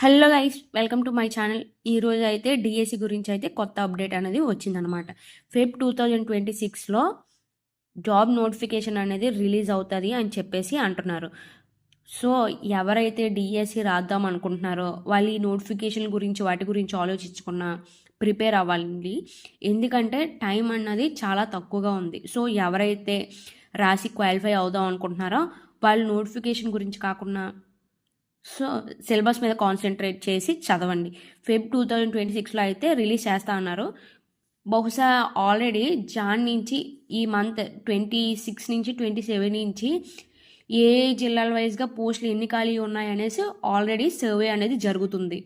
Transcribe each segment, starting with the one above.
Hello guys, welcome to my channel. ఈరోజు అయితే DSC గురించి అయితే కొత్త అప్డేట్ అనేది వచ్చిందనమాట. ఫెబ్ 2026లో జాబ్ నోటిఫికేషన్ అనేది రిలీజ్ అవుతుంది అని చెప్పేసి అంటున్నారు. సో ఎవరైతే డిఎస్సి రాద్దాం అనుకుంటున్నారో వాళ్ళు ఈ నోటిఫికేషన్ గురించి వాటి గురించి ఆలోచించుకున్న ప్రిపేర్ అవ్వాలి. ఎందుకంటే టైం అన్నది చాలా తక్కువగా ఉంది. సో ఎవరైతే రాసి క్వాలిఫై అవుదాం అనుకుంటున్నారో వాళ్ళు నోటిఫికేషన్ గురించి కాకుండా సో సిలబస్ మీద కాన్సన్ట్రేట్ చేసి చదవండి. ఫెబ్ 2026లో అయితే రిలీజ్ చేస్తా అన్నారు. బహుశా ఆల్రెడీ జాన్ నుంచి ఈ మంత్ 26 నుంచి 27 నుంచి ఏ జిల్లాల వైజ్గా పోస్టులు ఎన్ని ఖాళీ ఉన్నాయనేసి ఆల్రెడీ సర్వే అనేది జరుగుతుంది.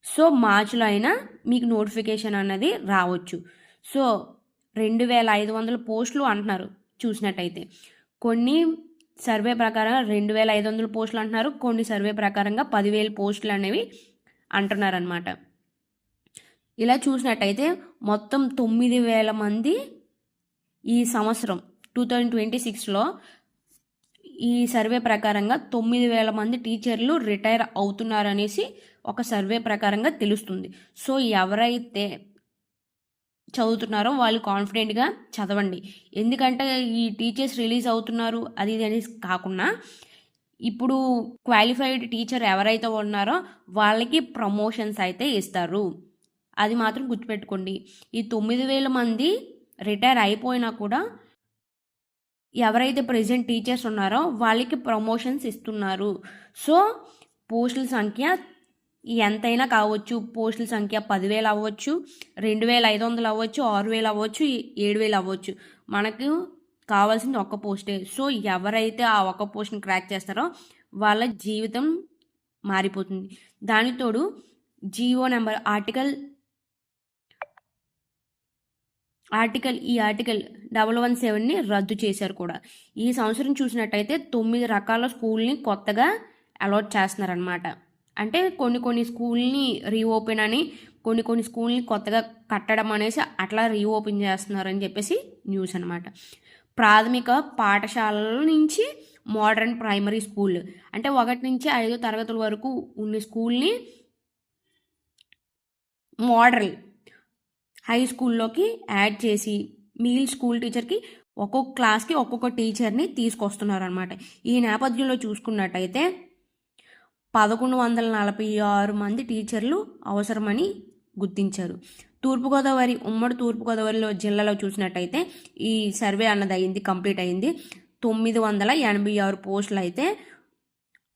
సో మార్చిలో అయినా మీకు నోటిఫికేషన్ అన్నది రావచ్చు. సో 2500 పోస్టులు అంటున్నారు చూసినట్టయితే. కొన్ని సర్వే ప్రకారం 2500 పోస్టులు అంటున్నారు, కొన్ని సర్వే ప్రకారంగా 10,000 పోస్టులు అనేవి అంటున్నారనమాట. ఇలా చూసినట్టయితే మొత్తం 9,000 మంది ఈ సంవత్సరం 2026లో ఈ సర్వే ప్రకారంగా 9,000 మంది టీచర్లు రిటైర్ అవుతున్నారనేసి ఒక సర్వే ప్రకారంగా తెలుస్తుంది. సో ఎవరైతే చదువుతున్నారో వాళ్ళు కాన్ఫిడెంట్గా చదవండి. ఎందుకంటే ఈ టీచర్స్ రిలీజ్ అవుతున్నారు అది ఇది అనేసి కాకుండా ఇప్పుడు క్వాలిఫైడ్ టీచర్ ఎవరైతే ఉన్నారో వాళ్ళకి ప్రమోషన్స్ అయితే ఇస్తారు. అది మాత్రం గుర్తుపెట్టుకోండి. ఈ 9,000 మంది రిటైర్ అయిపోయినా కూడా ఎవరైతే ప్రెజెంట్ టీచర్స్ ఉన్నారో వాళ్ళకి ప్రమోషన్స్ ఇస్తున్నారు. సో పోస్టుల సంఖ్య ఎంతైనా కావచ్చు. పోస్టుల సంఖ్య 10,000 అవ్వచ్చు, 2,500 అవ్వచ్చు, 6,000 అవ్వచ్చు, 7,000 అవ్వచ్చు. మనకు కావాల్సింది ఒక్క పోస్టే. సో ఎవరైతే ఆ ఒక్క పోస్ట్ని క్రాక్ చేస్తారో వాళ్ళ జీవితం మారిపోతుంది. దానితోడు జియో నెంబర్ ఆర్టికల్ 117ని రద్దు చేశారు కూడా. ఈ సంవత్సరం చూసినట్టయితే 9 రకాల స్కూల్ని కొత్తగా అలాట్ చేస్తున్నారనమాట. అంటే కొన్ని స్కూల్ని రీఓపెన్ అని, కొన్ని స్కూల్ని కొత్తగా కట్టడం అనేసి అట్లా రీఓపెన్ చేస్తున్నారని చెప్పేసి న్యూస్ అనమాట. ప్రాథమిక పాఠశాలల నుంచి మోడర్న్ ప్రైమరీ స్కూల్ అంటే 1 నుంచి 5 తరగతుల వరకు ఉన్న స్కూల్ని మోడల్ హై స్కూల్లోకి యాడ్ చేసి మిడిల్ స్కూల్ టీచర్కి ఒక్కొక్క క్లాస్కి ఒక్కొక్క టీచర్ని తీసుకొస్తున్నారనమాట. ఈ నేపథ్యంలో చూసుకున్నట్టయితే 1,146 మంది టీచర్లు అవసరమని గుర్తించారు. ఉమ్మడి తూర్పుగోదావరిలో జిల్లాలో చూసినట్టయితే ఈ సర్వే అన్నది అయింది, కంప్లీట్ అయింది. 986 పోస్టులు అయితే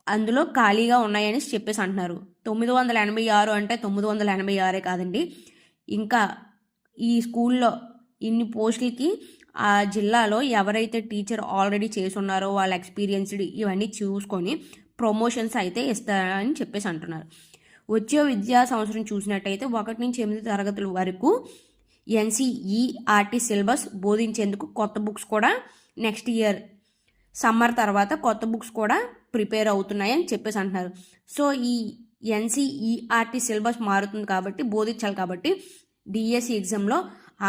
అందులో ఖాళీగా ఉన్నాయని చెప్పేసి అంటున్నారు. 986 అంటే 986 కాదండి. ఇంకా ఈ స్కూల్లో ఇన్ని పోస్టులకి ఆ జిల్లాలో ఎవరైతే టీచర్ ఆల్రెడీ చేసి ఉన్నారో వాళ్ళ ఎక్స్పీరియన్స్డ్ ఇవన్నీ చూసుకొని ప్రమోషన్స్ అయితే ఇస్తారని చెప్పేసి అంటున్నారు. వచ్చే విద్యా సంవత్సరం చూసినట్టయితే 1 నుంచి 8 తరగతుల వరకు ఎన్సీఈఆర్టీ సిలబస్ బోధించేందుకు కొత్త బుక్స్ కూడా నెక్స్ట్ ఇయర్ సమ్మర్ తర్వాత కొత్త బుక్స్ కూడా ప్రిపేర్ అవుతున్నాయని చెప్పేసి అంటున్నారు. సో ఈ ఎన్సీఈఆర్టీ సిలబస్ మారుతుంది కాబట్టి బోధించాలి కాబట్టి డిఎస్సి ఎగ్జామ్లో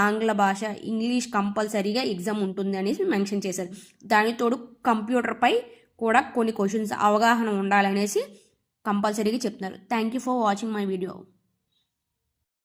ఆంగ్ల భాష, ఇంగ్లీష్ కంపల్సరీగా ఎగ్జామ్ ఉంటుంది అనేసి మెన్షన్ చేశారు. దానితోడు కంప్యూటర్పై కూడా కొన్ని క్వశ్చన్స్ అవగాహన ఉండాలనేసి కంపల్సరీగా చెప్తున్నారు. Thank you for watching my video.